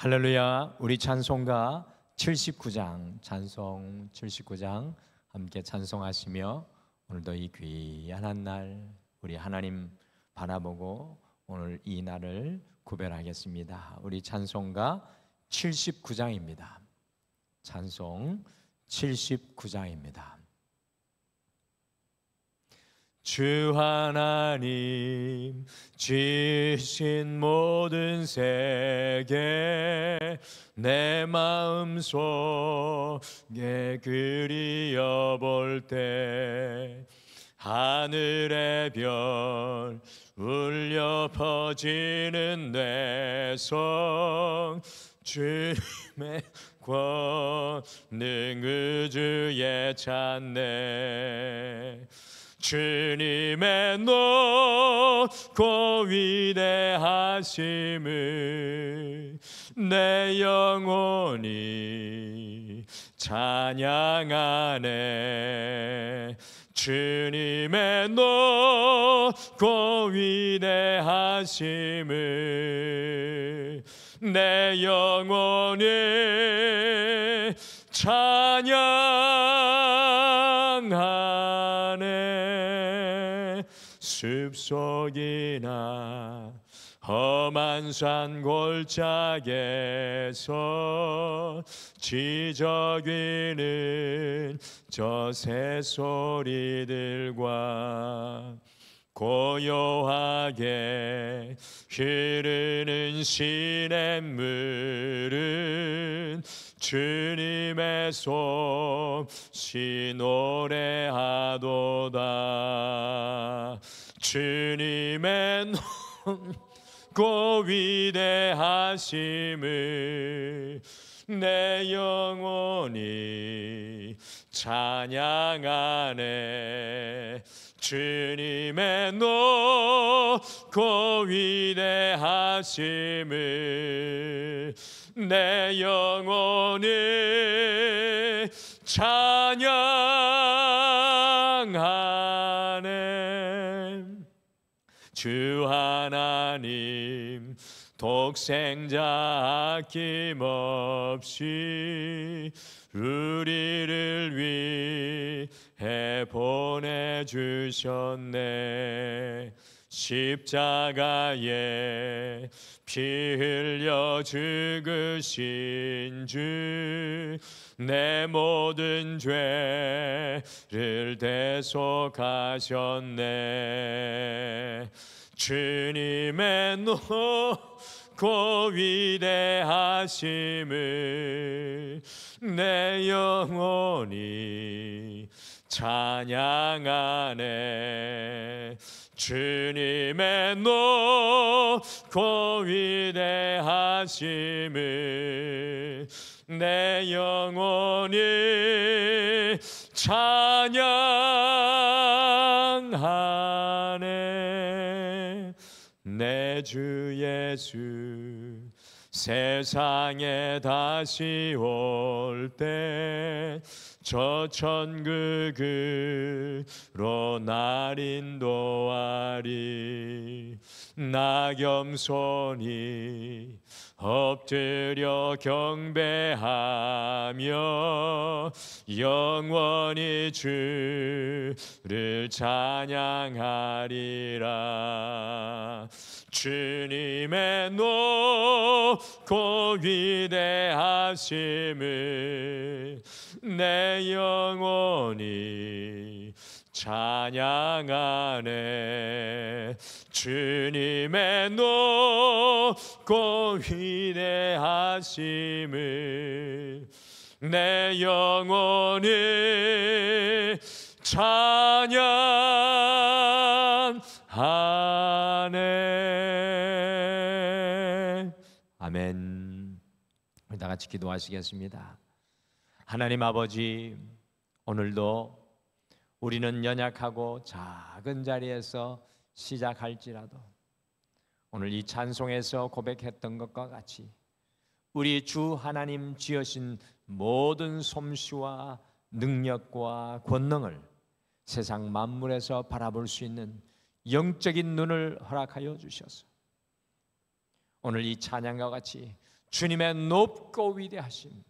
할렐루야. 우리 찬송가 79장, 찬송 79장 함께 찬송하시며 오늘도 이 귀한 날 우리 하나님 바라보고 오늘 이 날을 구별하겠습니다. 우리 찬송가 79장입니다. 찬송 79장입니다. 주 하나님 지으신 모든 세계 내 마음속에 그리어볼 때 하늘의 별 울려 퍼지는 내 성 주님의 권능 우주에 찾네. 주님의 높고 위대하심을 내 영혼이 찬양하네. 주님의 높고 위대하심을 내 영혼이 찬양하네. 숲속이나 험한 산 골짜기에서 지저귀는 저 새소리들과 고요하게 흐르는 시냇물은 주님의 솜씨 노래하도다. 주님의 높고 위대하심을 내 영혼이 찬양하네. 주님의 높고 위대하심을 내 영혼이 찬양하네. 주 하나님 독생자 아낌없이 우리를 위해 보내주셨네. 십자가에 피 흘려 죽으신 주 내 모든 죄를 대속하셨네. 주님의 높고 위대하심을 내 영혼이 찬양하네. 주님의 높고 위대하심을 내 영혼이 찬양하네. 내 주 예수 세상에 다시 올 때 저 천국으로 날 인도하리. 나 겸손히 엎드려 경배하며 영원히 주를 찬양하리라. 주님의 높고 위대하심을 내 영혼이 찬양하네. 주님의 높고 위대하심을 내 영혼이 찬양하네. 아멘. 다 같이 기도하시겠습니다. 하나님 아버지, 오늘도 우리는 연약하고 작은 자리에서 시작할지라도 오늘 이 찬송에서 고백했던 것과 같이 우리 주 하나님 지으신 모든 솜씨와 능력과 권능을 세상 만물에서 바라볼 수 있는 영적인 눈을 허락하여 주셔서 오늘 이 찬양과 같이 주님의 높고 위대하심,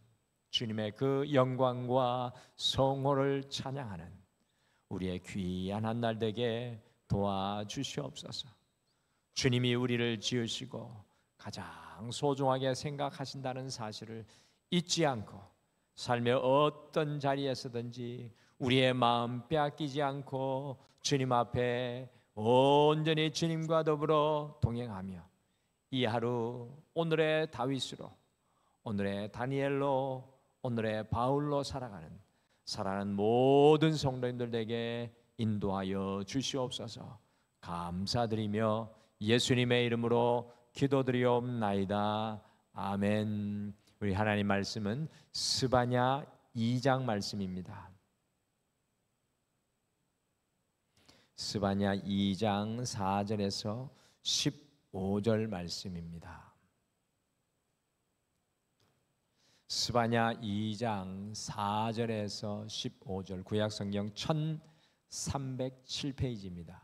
주님의 그 영광과 성호를 찬양하는 우리의 귀한 한 날 되게 도와주시옵소서. 주님이 우리를 지으시고 가장 소중하게 생각하신다는 사실을 잊지 않고 삶의 어떤 자리에서든지 우리의 마음 빼앗기지 않고 주님 앞에 온전히 주님과 더불어 동행하며 이 하루 오늘의 다윗으로, 오늘의 다니엘로, 오늘의 바울로 살아가는 모든 성도님들에게 인도하여 주시옵소서. 감사드리며 예수님의 이름으로 기도드리옵나이다. 아멘. 우리 하나님 말씀은 스바냐 2장 말씀입니다. 스바냐 2장 4절에서 15절 말씀입니다. 스바냐 2장 4절에서 15절, 구약성경 1307페이지입니다.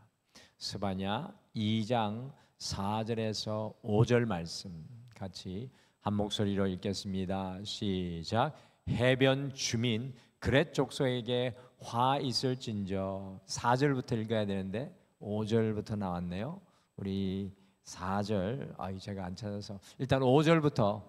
스바냐 2장 4절에서 5절 말씀 같이 한 목소리로 읽겠습니다. 시작. 해변 주민 그렛 족속에게 화 있을진저. 4절부터 읽어야 되는데 5절부터 나왔네요. 우리 4절 제가 안 찾아서 일단 5절부터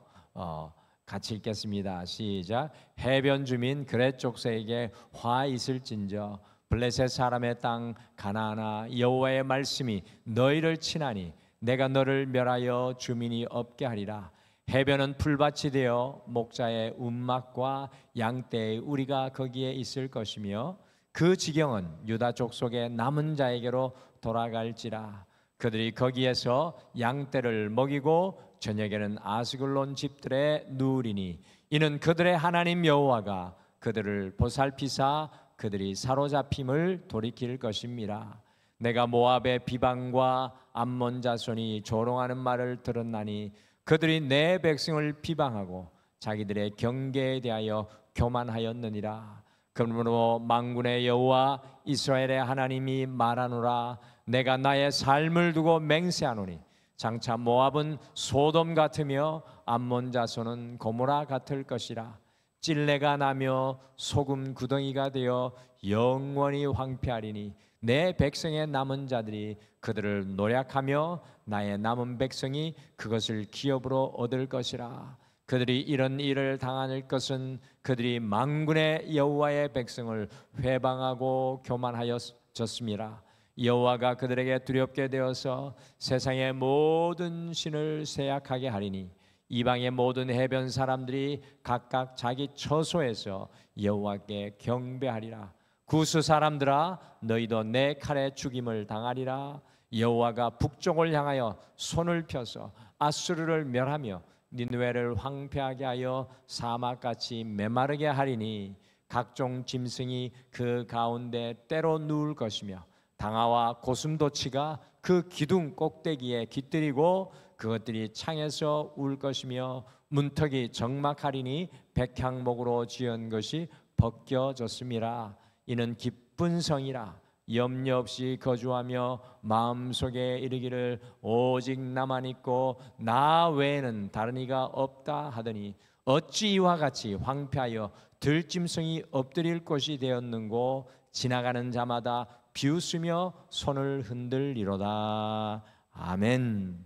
같이 읽겠습니다. 시작. 해변 주민 그렛 족속에게 화 있을진저. 블레셋 사람의 땅 가나안아, 여호와의 말씀이 너희를 치나니 내가 너를 멸하여 주민이 없게 하리라. 해변은 풀밭이 되어 목자의 움막과 양떼의 우리가 거기에 있을 것이며 그 지경은 유다 족속의 남은 자에게로 돌아갈지라. 그들이 거기에서 양떼를 먹이고 저녁에는 아스글론 집들에 누우리니 이는 그들의 하나님 여호와가 그들을 보살피사 그들이 사로잡힘을 돌이킬 것입니다. 내가 모압의 비방과 암몬 자손이 조롱하는 말을 들었나니 그들이 내 백성을 비방하고 자기들의 경계에 대하여 교만하였느니라. 그러므로 만군의 여호와 이스라엘의 하나님이 말하노라. 내가 나의 삶을 두고 맹세하노니 장차 모압은 소돔 같으며 암몬 자손은 고모라 같을 것이라. 찔레가 나며 소금 구덩이가 되어 영원히 황폐하리니 내 백성의 남은 자들이 그들을 노략하며 나의 남은 백성이 그것을 기업으로 얻을 것이라. 그들이 이런 일을 당할 것은 그들이 만군의 여호와의 백성을 회방하고 교만하였음이라. 여호와가 그들에게 두렵게 되어서 세상의 모든 신을 세약하게 하리니 이방의 모든 해변 사람들이 각각 자기 처소에서 여호와께 경배하리라. 구스 사람들아 너희도 내 칼에 죽임을 당하리라. 여호와가 북쪽을 향하여 손을 펴서 아수르를 멸하며 니느웨를 황폐하게 하여 사막같이 메마르게 하리니 각종 짐승이 그 가운데 때로 누울 것이며 당아와 고슴도치가 그 기둥 꼭대기에 깃들이고 그것들이 창에서 울 것이며 문턱이 적막하리니 백향목으로 지은 것이 벗겨졌음이라. 이는 기쁜 성이라. 염려 없이 거주하며 마음속에 이르기를 오직 나만 있고 나 외에는 다른 이가 없다 하더니 어찌 이와 같이 황폐하여 들짐승이 엎드릴 곳이 되었는고 지나가는 자마다 비웃으며 손을 흔들리로다. 아멘.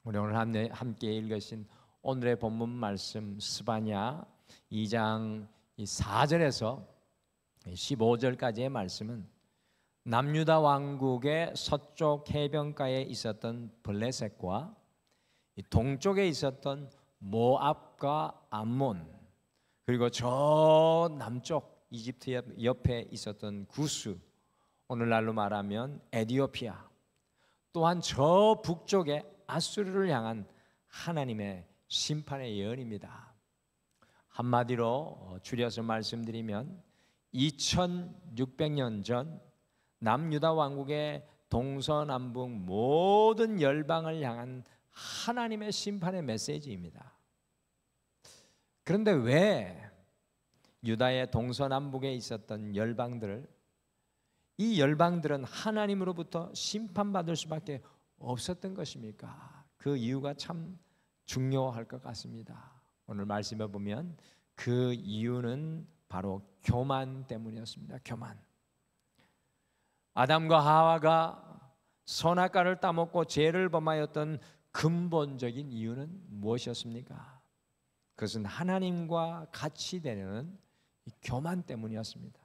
우리 오늘 함께 읽으신 오늘의 본문 말씀 스바냐 2장 4절에서 15절까지의 말씀은 남유다 왕국의 서쪽 해변가에 있었던 블레셋과 동쪽에 있었던 모압과 암몬, 그리고 저 남쪽 이집트 옆에 있었던 구스, 오늘날로 말하면 에디오피아, 또한 저 북쪽에 아수르를 향한 하나님의 심판의 예언입니다. 한마디로 줄여서 말씀드리면 2600년 전 남유다 왕국의 동서남북 모든 열방을 향한 하나님의 심판의 메시지입니다. 그런데 왜 유다의 동서남북에 있었던 이 열방들은 하나님으로부터 심판받을 수밖에 없었던 것입니까? 그 이유가 참 중요할 것 같습니다. 오늘 말씀에 보면 그 이유는 바로 교만 때문이었습니다. 교만. 아담과 하와가 선악과를 따먹고 죄를 범하였던 근본적인 이유는 무엇이었습니까? 그것은 하나님과 같이 되려는 교만 때문이었습니다.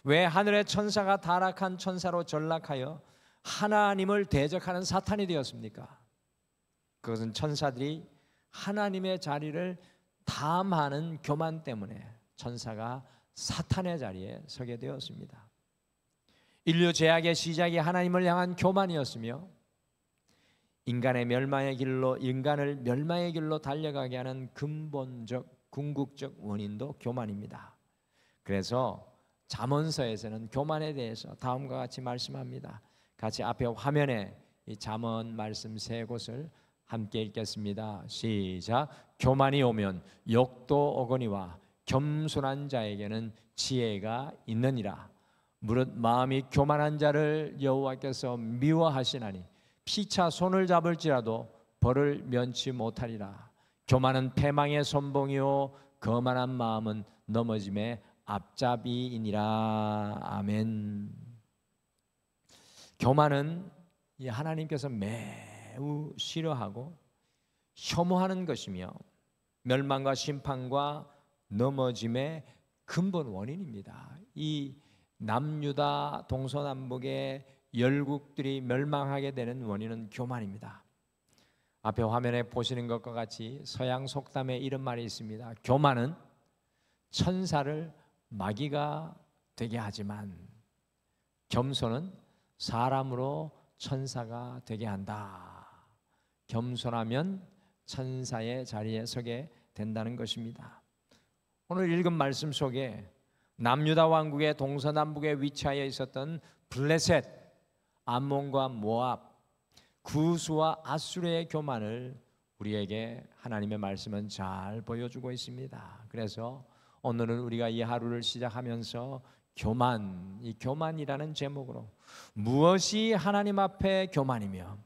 왜 하늘의 천사가 타락한 천사로 전락하여 하나님을 대적하는 사탄이 되었습니까? 그것은 천사들이 하나님의 자리를 탐하는 교만 때문에 천사가 사탄의 자리에 서게 되었습니다. 인류 죄악의 시작이 하나님을 향한 교만이었으며 인간을 멸망의 길로 달려가게 하는 근본적 궁극적 원인도 교만입니다. 그래서 잠언서에서는 교만에 대해서 다음과 같이 말씀합니다. 같이 앞에 화면에 이 잠언 말씀 세 곳을 함께 읽겠습니다. 시작. 교만이 오면 욕도 오거니와 겸손한 자에게는 지혜가 있느니라. 무릇 마음이 교만한 자를 여호와께서 미워하시나니 피차 손을 잡을지라도 벌을 면치 못하리라. 교만은 패망의 선봉이요 거만한 마음은 넘어짐의 앞잡이이니라. 아멘. 교만은 하나님께서 매우 싫어하고 혐오하는 것이며 멸망과 심판과 넘어짐의 근본 원인입니다. 이 남유다 동서남북의 열국들이 멸망하게 되는 원인은 교만입니다. 앞에 화면에 보시는 것과 같이 서양 속담에 이런 말이 있습니다. 교만은 천사를 마귀가 되게 하지만 겸손은 사람으로 천사가 되게 한다. 겸손하면 천사의 자리에 서게 된다는 것입니다. 오늘 읽은 말씀 속에 남유다 왕국의 동서남북에 위치하여 있었던 블레셋, 암몬과 모압, 구스와 아수르의 교만을 우리에게 하나님의 말씀은 잘 보여주고 있습니다. 그래서 오늘은 우리가 이 하루를 시작하면서 이 교만이라는 제목으로 무엇이 하나님 앞에 교만이며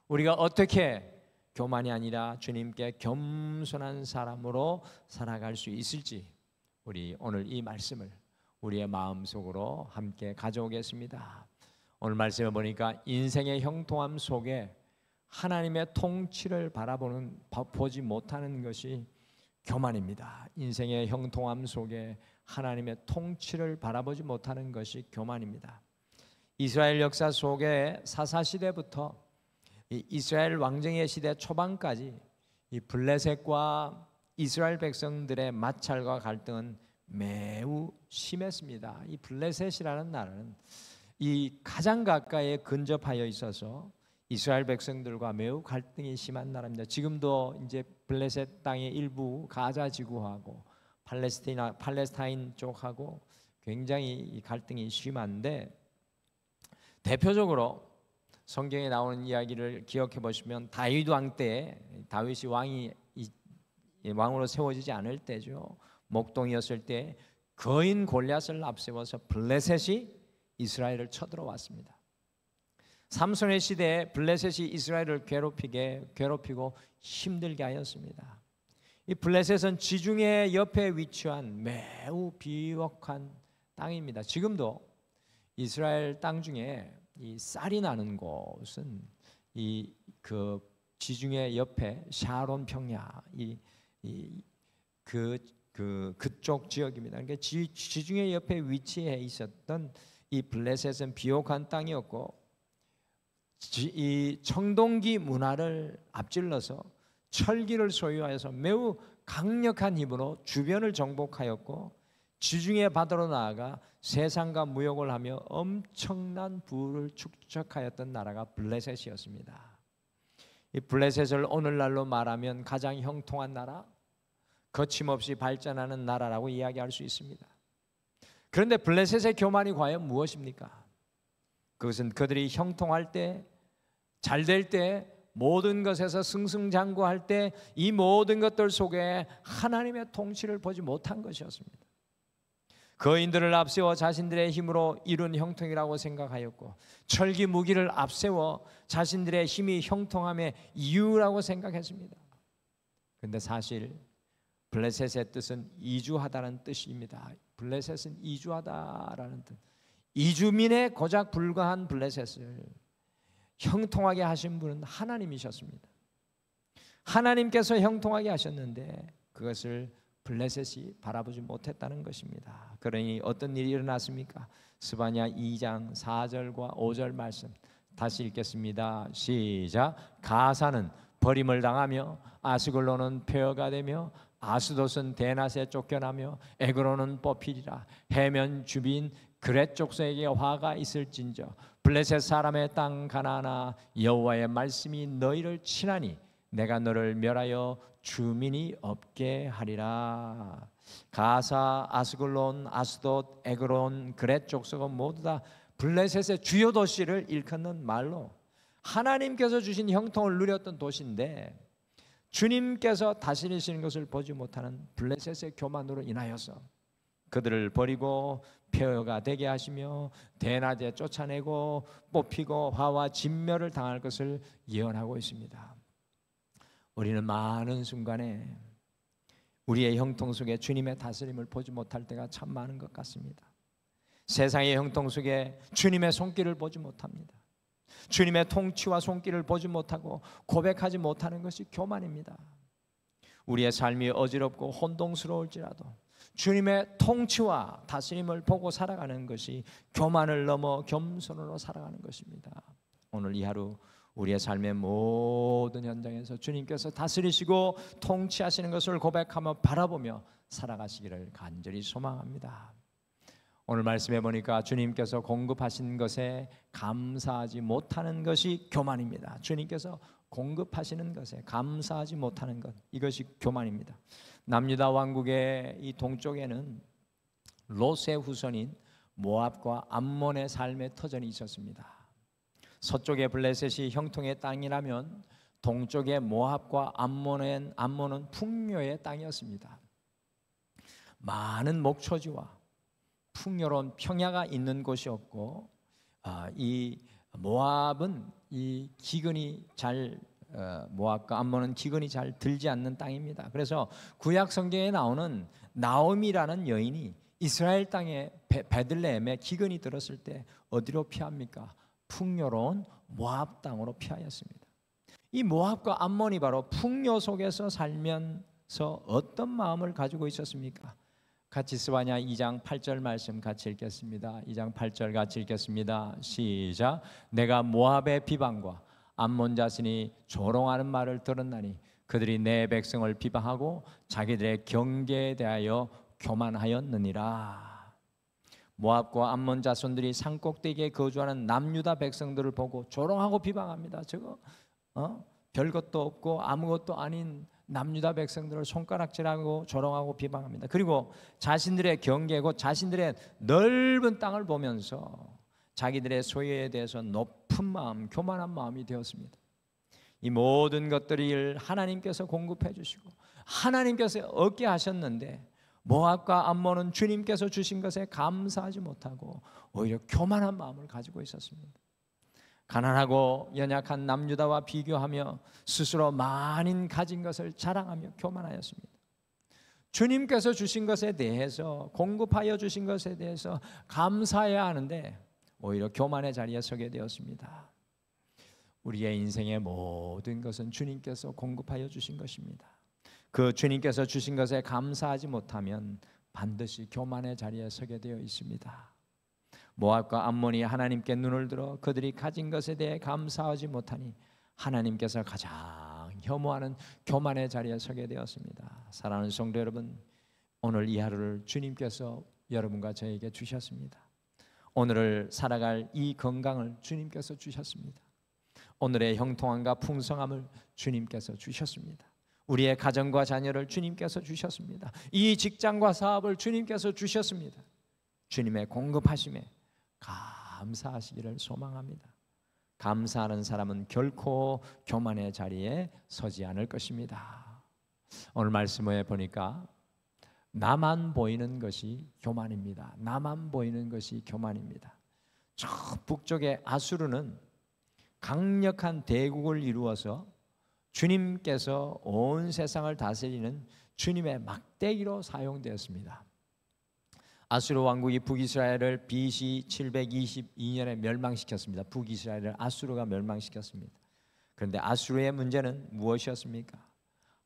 우리가 어떻게 교만이 아니라 주님께 겸손한 사람으로 살아갈 수 있을지 우리 오늘 이 말씀을 우리의 마음속으로 함께 가져오겠습니다. 오늘 말씀을 보니까 인생의 형통함 속에 하나님의 통치를 보지 못하는 것이 교만입니다. 인생의 형통함 속에 하나님의 통치를 바라보지 못하는 것이 교만입니다. 이스라엘 역사 속에 사사시대부터 이스라엘 왕정의 시대 초반까지 이 블레셋과 이스라엘 백성들의 마찰과 갈등은 매우 심했습니다. 이 블레셋이라는 나라는 이 가장 가까이에 근접하여 있어서 이스라엘 백성들과 매우 갈등이 심한 나라입니다. 지금도 이제 블레셋 땅의 일부 가자 지구하고 팔레스타인 쪽하고 굉장히 이 갈등이 심한데 대표적으로 성경에 나오는 이야기를 기억해 보시면 다윗 왕 때 다윗이 왕으로 세워지지 않을 때죠. 목동이었을 때 거인 골리앗을 앞세워서 블레셋이 이스라엘을 쳐들어왔습니다. 삼손의 시대에 블레셋이 이스라엘을 괴롭히고 힘들게 하였습니다. 이 블레셋은 지중해 옆에 위치한 매우 비옥한 땅입니다. 지금도 이스라엘 땅 중에 이 쌀이 나는 곳은 그 지중해 옆에 샤론 평야 그쪽 지역입니다. 그러니까 지중해 옆에 위치해 있었던 이 블레셋은 비옥한 땅이었고 이 청동기 문화를 앞질러서 철기를 소유하여서 매우 강력한 힘으로 주변을 정복하였고 지중해 바다로 나아가 세상과 무역을 하며 엄청난 부를 축적하였던 나라가 블레셋이었습니다. 이 블레셋을 오늘날로 말하면 가장 형통한 나라, 거침없이 발전하는 나라라고 이야기할 수 있습니다. 그런데 블레셋의 교만이 과연 무엇입니까? 그것은 그들이 형통할 때, 잘 될 때, 모든 것에서 승승장구할 때 이 모든 것들 속에 하나님의 통치를 보지 못한 것이었습니다. 거인들을 앞세워 자신들의 힘으로 이룬 형통이라고 생각하였고 철기 무기를 앞세워 자신들의 힘이 형통함의 이유라고 생각했습니다. 근데 사실 블레셋의 뜻은 이주하다는 뜻입니다. 블레셋은 이주하다라는 뜻. 이주민에 고작 불과한 블레셋을 형통하게 하신 분은 하나님이셨습니다. 하나님께서 형통하게 하셨는데 그것을 블레셋이 바라보지 못했다는 것입니다. 그러니 어떤 일이 일어났습니까? 스바냐 2장 4절과 5절 말씀 다시 읽겠습니다. 시작. 가사는 버림을 당하며 아스글론은 폐허가 되며 아스돗은 대낮에 쫓겨나며 에그론은 뽑히리라. 해면 주민 그렛 족속에게 화가 있을진저 블레셋 사람의 땅 가나안아 여호와의 말씀이 너희를 치나니 내가 너를 멸하여 주민이 없게 하리라. 가사, 아스글론, 아스돗, 에그론, 그렛 족속은 모두 다 블레셋의 주요 도시를 일컫는 말로 하나님께서 주신 형통을 누렸던 도시인데 주님께서 다스리시는 것을 보지 못하는 블레셋의 교만으로 인하여서 그들을 버리고 폐허가 되게 하시며 대낮에 쫓아내고 뽑히고 화와 진멸을 당할 것을 예언하고 있습니다. 우리는 많은 순간에 우리의 형통 속에 주님의 다스림을 보지 못할 때가 참 많은 것 같습니다. 세상의 형통 속에 주님의 손길을 보지 못합니다. 주님의 통치와 손길을 보지 못하고 고백하지 못하는 것이 교만입니다. 우리의 삶이 어지럽고 혼동스러울지라도 주님의 통치와 다스림을 보고 살아가는 것이 교만을 넘어 겸손으로 살아가는 것입니다. 오늘 이 하루 우리의 삶의 모든 현장에서 주님께서 다스리시고 통치하시는 것을 고백하며 바라보며 살아가시기를 간절히 소망합니다. 오늘 말씀해 보니까 주님께서 공급하신 것에 감사하지 못하는 것이 교만입니다. 주님께서 공급하시는 것에 감사하지 못하는 것, 이것이 교만입니다. 남유다 왕국의 이 동쪽에는 롯의 후손인 모압과 암몬의 삶의 터전이 있었습니다. 서쪽의 블레셋이 형통의 땅이라면 동쪽의 모압과 암몬은 풍요의 땅이었습니다. 많은 목초지와 풍요로운 평야가 있는 곳이었고 이 모압은 이 기근이 잘 모압과 암몬은 기근이 잘 들지 않는 땅입니다. 그래서 구약 성경에 나오는 나오미라는 여인이 이스라엘 땅에 베들레헴에 기근이 들었을 때 어디로 피합니까? 풍요로운 모압 땅으로 피하였습니다. 이 모압과 암몬이 바로 풍요 속에서 살면서 어떤 마음을 가지고 있었습니까? 같이 스바냐 2장 8절 말씀 같이 읽겠습니다. 2장 8절 같이 읽겠습니다. 시작. 내가 모압의 비방과 암몬 자신이 조롱하는 말을 들었나니 그들이 내 백성을 비방하고 자기들의 경계에 대하여 교만하였느니라. 모압과 암몬 자손들이 산꼭대기에 거주하는 남유다 백성들을 보고 조롱하고 비방합니다. 저거 별것도 없고 아무것도 아닌 남유다 백성들을 손가락질하고 조롱하고 비방합니다. 그리고 자신들의 경계고 자신들의 넓은 땅을 보면서 자기들의 소유에 대해서 높은 마음, 교만한 마음이 되었습니다. 이 모든 것들을 하나님께서 공급해 주시고 하나님께서 얻게 하셨는데 모압과 암몬은 주님께서 주신 것에 감사하지 못하고 오히려 교만한 마음을 가지고 있었습니다. 가난하고 연약한 남유다와 비교하며 스스로 많이 가진 것을 자랑하며 교만하였습니다. 주님께서 주신 것에 대해서 공급하여 주신 것에 대해서 감사해야 하는데 오히려 교만의 자리에 서게 되었습니다. 우리의 인생의 모든 것은 주님께서 공급하여 주신 것입니다. 그 주님께서 주신 것에 감사하지 못하면 반드시 교만의 자리에 서게 되어 있습니다. 모압과 암몬이 하나님께 눈을 들어 그들이 가진 것에 대해 감사하지 못하니 하나님께서 가장 혐오하는 교만의 자리에 서게 되었습니다. 사랑하는 성도 여러분, 오늘 이 하루를 주님께서 여러분과 저에게 주셨습니다. 오늘을 살아갈 이 건강을 주님께서 주셨습니다. 오늘의 형통함과 풍성함을 주님께서 주셨습니다. 우리의 가정과 자녀를 주님께서 주셨습니다. 이 직장과 사업을 주님께서 주셨습니다. 주님의 공급하심에 감사하시기를 소망합니다. 감사하는 사람은 결코 교만의 자리에 서지 않을 것입니다. 오늘 말씀에 보니까 나만 보이는 것이 교만입니다. 나만 보이는 것이 교만입니다. 저 북쪽의 아수르는 강력한 대국을 이루어서 주님께서 온 세상을 다스리는 주님의 막대기로 사용되었습니다. 아수르 왕국이 북이스라엘을 BC 722년에 멸망시켰습니다. 북이스라엘을 아수르가 멸망시켰습니다. 그런데 아수르의 문제는 무엇이었습니까?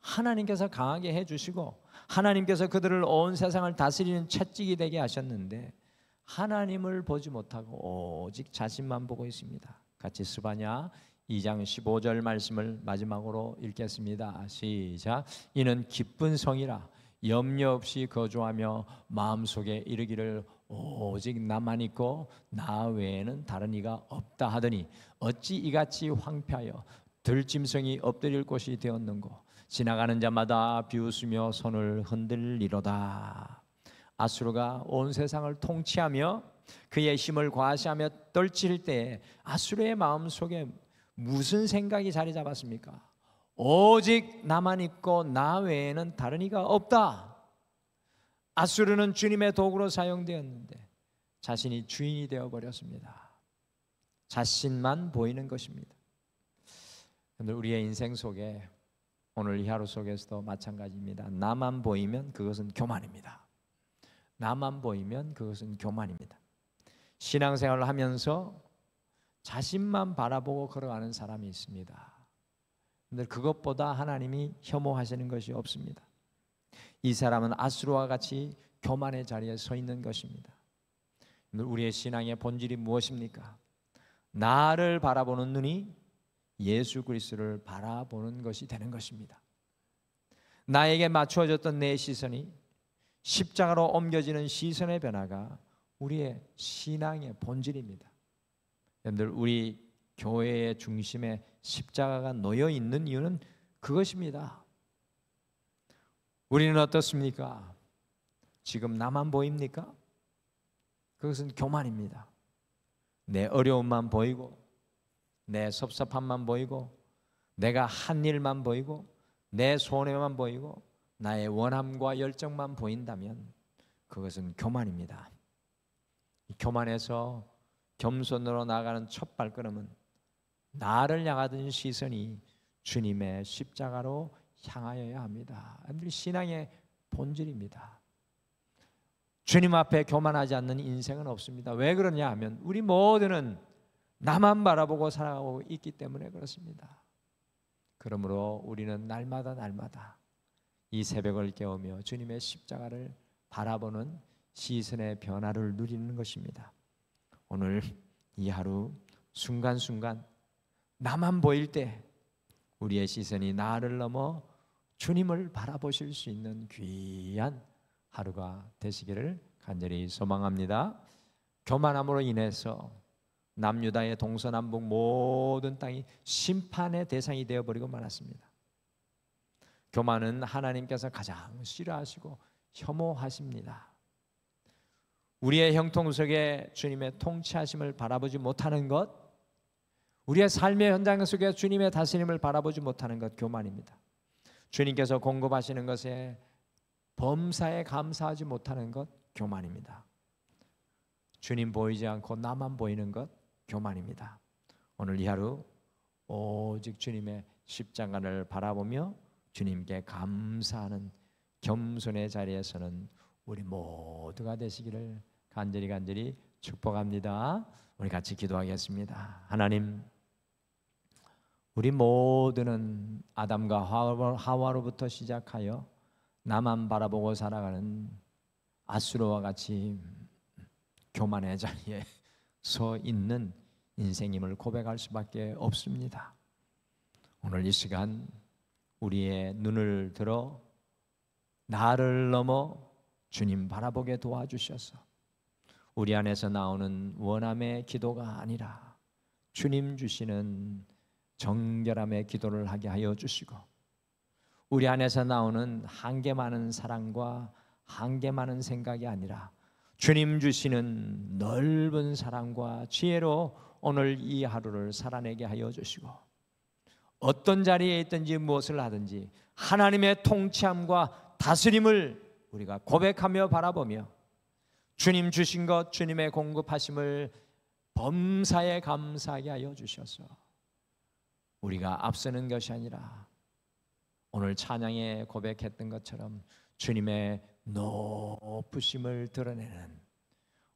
하나님께서 강하게 해주시고 하나님께서 그들을 온 세상을 다스리는 채찍이 되게 하셨는데 하나님을 보지 못하고 오직 자신만 보고 있습니다. 같이 스바냐 2장 15절 말씀을 마지막으로 읽겠습니다. 시작. 이는 기쁜 성이라 염려 없이 거주하며 마음속에 이르기를 오직 나만 있고 나 외에는 다른 이가 없다 하더니 어찌 이같이 황폐하여 들짐승이 엎드릴 곳이 되었는고 지나가는 자마다 비웃으며 손을 흔들리로다. 아수르가 온 세상을 통치하며 그의 힘을 과시하며 떨칠 때에 아수르의 마음속에 무슨 생각이 자리 잡았습니까? 오직 나만 있고 나 외에는 다른 이가 없다. 아수르는 주님의 도구로 사용되었는데 자신이 주인이 되어버렸습니다. 자신만 보이는 것입니다. 그런데 우리의 인생 속에 오늘 이 하루 속에서도 마찬가지입니다. 나만 보이면 그것은 교만입니다. 나만 보이면 그것은 교만입니다. 신앙생활을 하면서 자신만 바라보고 걸어가는 사람이 있습니다. 그런데 그것보다 하나님이 혐오하시는 것이 없습니다. 이 사람은 아수르와 같이 교만의 자리에 서 있는 것입니다. 우리의 신앙의 본질이 무엇입니까? 나를 바라보는 눈이 예수 그리스도를 바라보는 것이 되는 것입니다. 나에게 맞추어졌던 내 시선이 십자가로 옮겨지는 시선의 변화가 우리의 신앙의 본질입니다. 여러분들, 우리 교회의 중심에 십자가가 놓여 있는 이유는 그것입니다. 우리는 어떻습니까? 지금 나만 보입니까? 그것은 교만입니다. 내 어려움만 보이고 내 섭섭함만 보이고 내가 한 일만 보이고 내 손해만 보이고 나의 원함과 열정만 보인다면 그것은 교만입니다. 교만에서 겸손으로 나아가는 첫 발걸음은 나를 향하던 시선이 주님의 십자가로 향하여야 합니다. 신앙의 본질입니다. 주님 앞에 교만하지 않는 인생은 없습니다. 왜 그러냐 하면 우리 모두는 나만 바라보고 살아가고 있기 때문에 그렇습니다. 그러므로 우리는 날마다 이 새벽을 깨우며 주님의 십자가를 바라보는 시선의 변화를 누리는 것입니다. 오늘 이 하루 순간순간 나만 보일 때 우리의 시선이 나를 넘어 주님을 바라보실 수 있는 귀한 하루가 되시기를 간절히 소망합니다. 교만함으로 인해서 남유다의 동서남북 모든 땅이 심판의 대상이 되어버리고 말았습니다. 교만은 하나님께서 가장 싫어하시고 혐오하십니다. 우리의 형통 속에 주님의 통치하심을 바라보지 못하는 것, 우리의 삶의 현장 속에 주님의 다스림을 바라보지 못하는 것, 교만입니다. 주님께서 공급하시는 것에 범사에 감사하지 못하는 것, 교만입니다. 주님 보이지 않고 나만 보이는 것, 교만입니다. 오늘 이 하루 오직 주님의 십자가를 바라보며 주님께 감사하는 겸손의 자리에서는 우리 모두가 되시기를 간절히 축복합니다. 우리 같이 기도하겠습니다. 하나님, 우리 모두는 아담과 하와로부터 시작하여 나만 바라보고 살아가는 아수르와 같이 교만의 자리에 서 있는 인생임을 고백할 수밖에 없습니다. 오늘 이 시간 우리의 눈을 들어 나를 넘어 주님 바라보게 도와주셔서 우리 안에서 나오는 원함의 기도가 아니라 주님 주시는 정결함의 기도를 하게 하여 주시고, 우리 안에서 나오는 한계 많은 사랑과 한계 많은 생각이 아니라 주님 주시는 넓은 사랑과 지혜로 오늘 이 하루를 살아내게 하여 주시고, 어떤 자리에 있든지 무엇을 하든지 하나님의 통치함과 다스림을 우리가 고백하며 바라보며 주님 주신 것, 주님의 공급하심을 범사에 감사하게 하여 주셔서 우리가 앞서는 것이 아니라 오늘 찬양에 고백했던 것처럼 주님의 높으심을 드러내는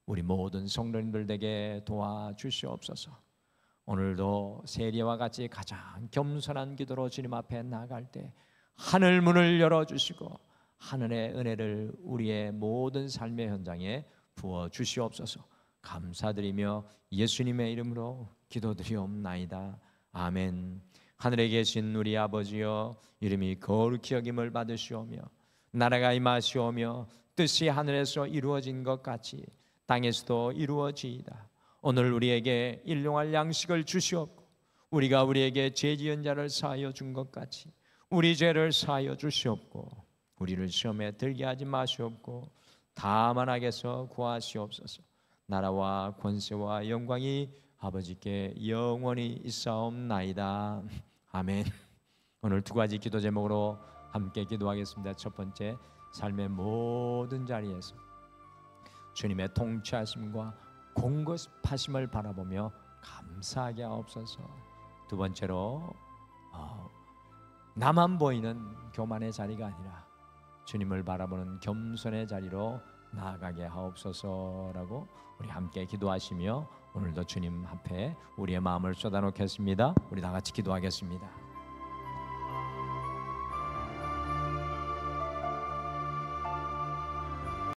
우리 모든 성도님들 되게 도와주시옵소서. 오늘도 세리와 같이 가장 겸손한 기도로 주님 앞에 나갈 때 하늘 문을 열어주시고 하늘의 은혜를 우리의 모든 삶의 현장에 부어주시옵소서. 감사드리며 예수님의 이름으로 기도드리옵나이다. 아멘. 하늘에 계신 우리 아버지여, 이름이 거룩히 여김을 받으시오며 나라가 임하시오며 뜻이 하늘에서 이루어진 것 같이 땅에서도 이루어지이다. 오늘 우리에게 일용할 양식을 주시옵고 우리가 우리에게 죄 지은 자를 사하여 준 것 같이 우리 죄를 사하여 주시옵고 우리를 시험에 들게 하지 마시옵고 다만 악에서 구하시옵소서. 나라와 권세와 영광이 아버지께 영원히 있사옵나이다. 아멘. 오늘 두 가지 기도 제목으로 함께 기도하겠습니다. 첫 번째, 삶의 모든 자리에서 주님의 통치하심과 공급하심을 바라보며 감사하게 하옵소서. 두 번째로 나만 보이는 교만의 자리가 아니라 주님을 바라보는 겸손의 자리로 나아가게 하옵소서라고 우리 함께 기도하시며 오늘도 주님 앞에 우리의 마음을 쏟아놓겠습니다. 우리 다 같이 기도하겠습니다.